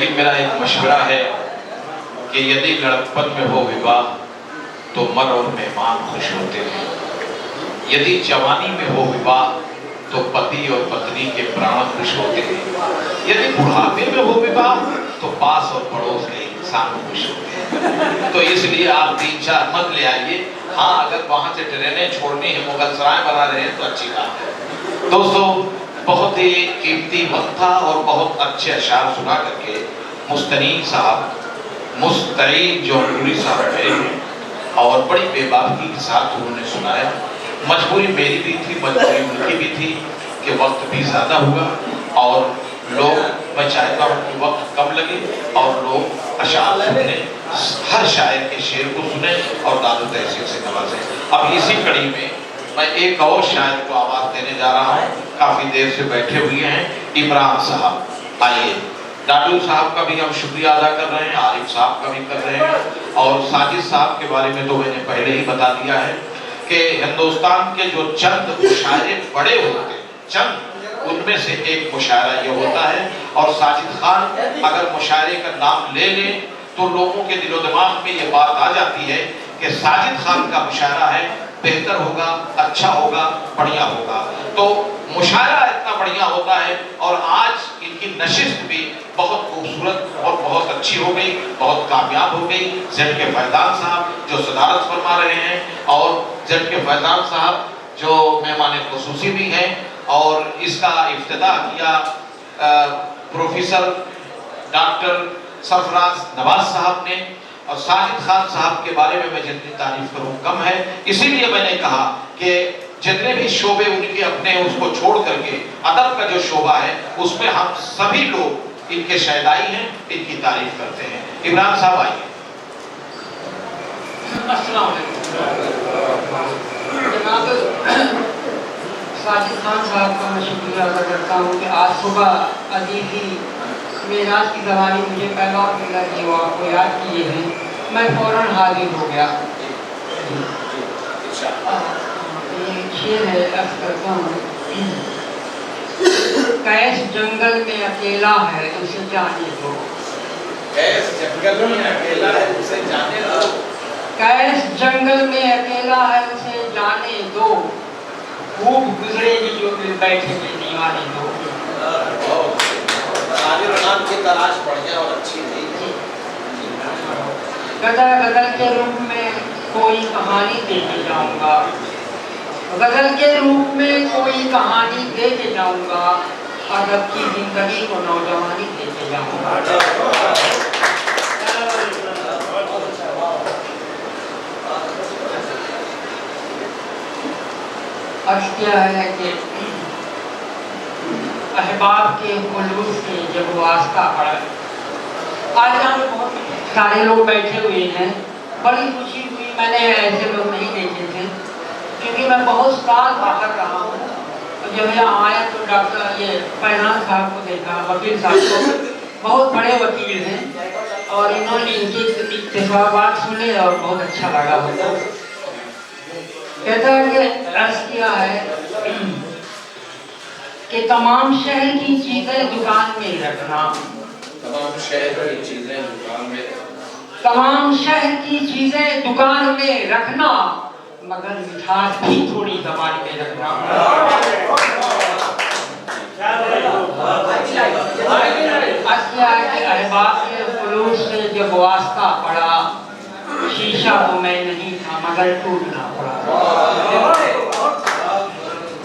لیکن میرا ایک مشورہ ہے کہ یدی لڑکپن میں ہو وواہ تو مر اور مہمان خوش ہوتے ہیں، یدی جوانی میں ہو وواہ تو پتی اور پتنی کے پران خوش ہوتے ہیں، یدی بڑھاپے میں ہو وواہ تو پاس اور پڑوس کے انسان خوش ہوتے ہیں۔ تو اس لیے آپ 3-4 مت لے آئیے، ہاں اگر وہاں سے ٹرینیں چھوڑنی ہے، مغل سرائے بنا رہے ہیں تو اچھی بات ہے۔ دوستو بہت ہی قیمتی وقت تھا اور بہت اچھے اشعار سنا کر کے مستعین صاحب، مستعین جو پوری صاحب میرے ہیں اور بڑی بے باکی کے ساتھ انہوں نے سنایا۔ مجبوری میری بھی تھی، مجبوری ان کی بھی تھی کہ وقت بھی زیادہ ہوگا اور لوگ، میں چاہتا ہوں کہ وقت کم لگے اور لوگ اشعار سنیں، ہر شاعر کے شعر کو سنیں اور داد و تحسین سے نوازیں۔ اب اسی کڑی میں میں ایک اور شاعر کو آواز دینے جا رہا ہوں، کافی دیر سے بیٹھے ہوئے ہیں، عمران صاحب۔ آئیے، ڈاڈو صاحب کا بھی ہم شکریہ ادا کر رہے ہیں، عارف صاحب کا بھی کر رہے ہیں، اور ساجد صاحب کے بارے میں تو میں نے پہلے ہی بتا دیا ہے کہ ہندوستان کے جو چند مشاعرے بڑے ہوتے ہیں، چند ان میں سے ایک مشاعرہ یہ ہوتا ہے، اور ساجد خان اگر مشاعرے کا نام لے لیں تو لوگوں کے دل و دماغ میں یہ بات آ جاتی ہے کہ ساجد خان کا مشاعرہ ہے، بہتر ہوگا، اچھا ہوگا، بڑھیا ہوگا۔ تو مشاعرہ اتنا بڑھیا ہوتا ہے، اور آج ان کی نشست بھی بہت خوبصورت اور بہت اچھی ہو گئی، بہت کامیاب ہو گئی۔ زیڈ کے فیضان صاحب جو صدارت فرما رہے ہیں، اور زیڈ کے فیضان صاحب جو مہمان خصوصی بھی ہیں، اور اس کا افتتاح کیا پروفیسر ڈاکٹر سرفراز نواز صاحب نے، اور ساجد خان صاحب کے بارے میں جتنی تعریف کروں کم ہے۔ اسی لیے میں نے کہا کہ جتنے بھی شعبے ان کے اپنے اس کو چھوڑ کر کے ادب کا جو شعبہ ہے اس میں ہم سبھی لوگ ان کے شیدائی ہیں، ان کی تعریف کرتے ہیں۔ عمران صاحب آئیے۔ السلام علیکم جناب، ساجد خان صاحب کا میں شکریہ ادا کرتا ہوں کہ آج صبح عزیزی معراج کی زبانی مجھے پیغام ملا کہ وہ آپ کو یاد کیے ہیں، میں فوراً حاضر ہو گیا۔ یہ شعر ہے، عرض کرتا ہوں۔ کیس جنگل میں اکیلا ہے اسے جانے دو، کیس جنگل میں اکیلا ہے اسے جانے دو، کیس جنگل میں اکیلا ہے اسے جانے دو، خوب گزرے گی جو دل بیٹھے کے دیوانے دو۔ نام کی تلاش بڑھیا اور اچھی تھی۔ غزل غزل کے روپ میں کوئی کہانی دے کے جاؤں گا، غزل کے روپ میں کوئی کہانی دے کے جاؤں گا، ادب کی زندگی کو نوجوانی دے کے جاؤں گا۔ عرض کیا ہے کہ احباب کے خلوص سے جب واسطہ پڑا، آج یہاں پہ بہت سارے لوگ بیٹھے ہوئے ہیں، بڑی خوشی ہوئی، میں نے ایسے لوگ نہیں دیکھے تھے کیونکہ میں بہت سال باہر رہا ہوں، اور جب یہاں آیا تو ڈاکٹر یہ فیضان صاحب کو دیکھا، وکیل صاحب کو، بہت بڑے وکیل ہیں، اور انہوں نے ان کی اقتصابات سنے اور بہت اچھا لگا ہوتا۔ کہتا ہے کہ عرض کیا ہے کہ تمام شہر کی چیزیں دکان میں رکھنا، تمام شہر کی چیزیں دکان میں، تمام شہر کی چیزیں دکان میں رکھنا، مگر مٹھاس بھی تھوڑی زبان میں رکھنا۔ اصل ہے کہ احباب کے خلوص سے جب واسطہ پڑا، شیشہ تو میں نہیں تھا مگر ٹوٹنا پڑا۔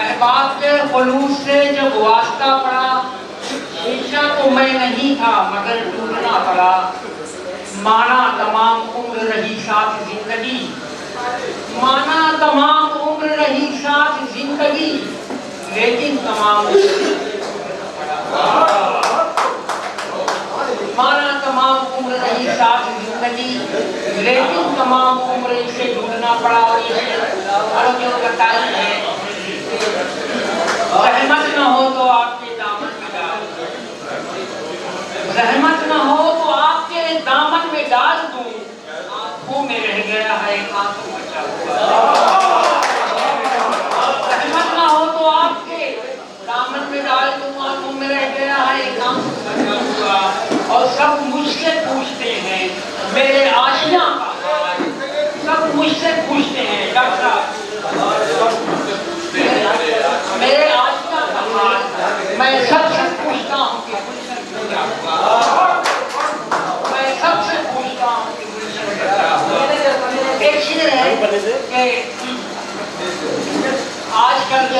احباب کے خلوص سے جب واسطہ پڑا، شیشہ تو میں نہیں تھا مگر ٹوٹنا پڑا، مانا تمام عمر رہی ساتھ زندگی، مانا تمام عمر رہی ساتھ زندگی، لیکن تمام مانا تمام عمر رہی ساتھ زندگی، لیکن تمام عمر اسے ڈھونڈنا پڑا۔ اور یہ جو بتائی ہے، زحمت نہ ہو تو آپ کے دامن میں ڈال دوں، زحمت نہ ہو تو آپ کے دامن میں ڈال دوں، آنکھوں میں رہ گیا ہے آنکھوں بچا ہوا، زحمت نہ ہو تو آپ کے دامن میں ڈال دوں، آنکھوں میں رہ گیا ہے آنکھوں بچا ہوا، اور سب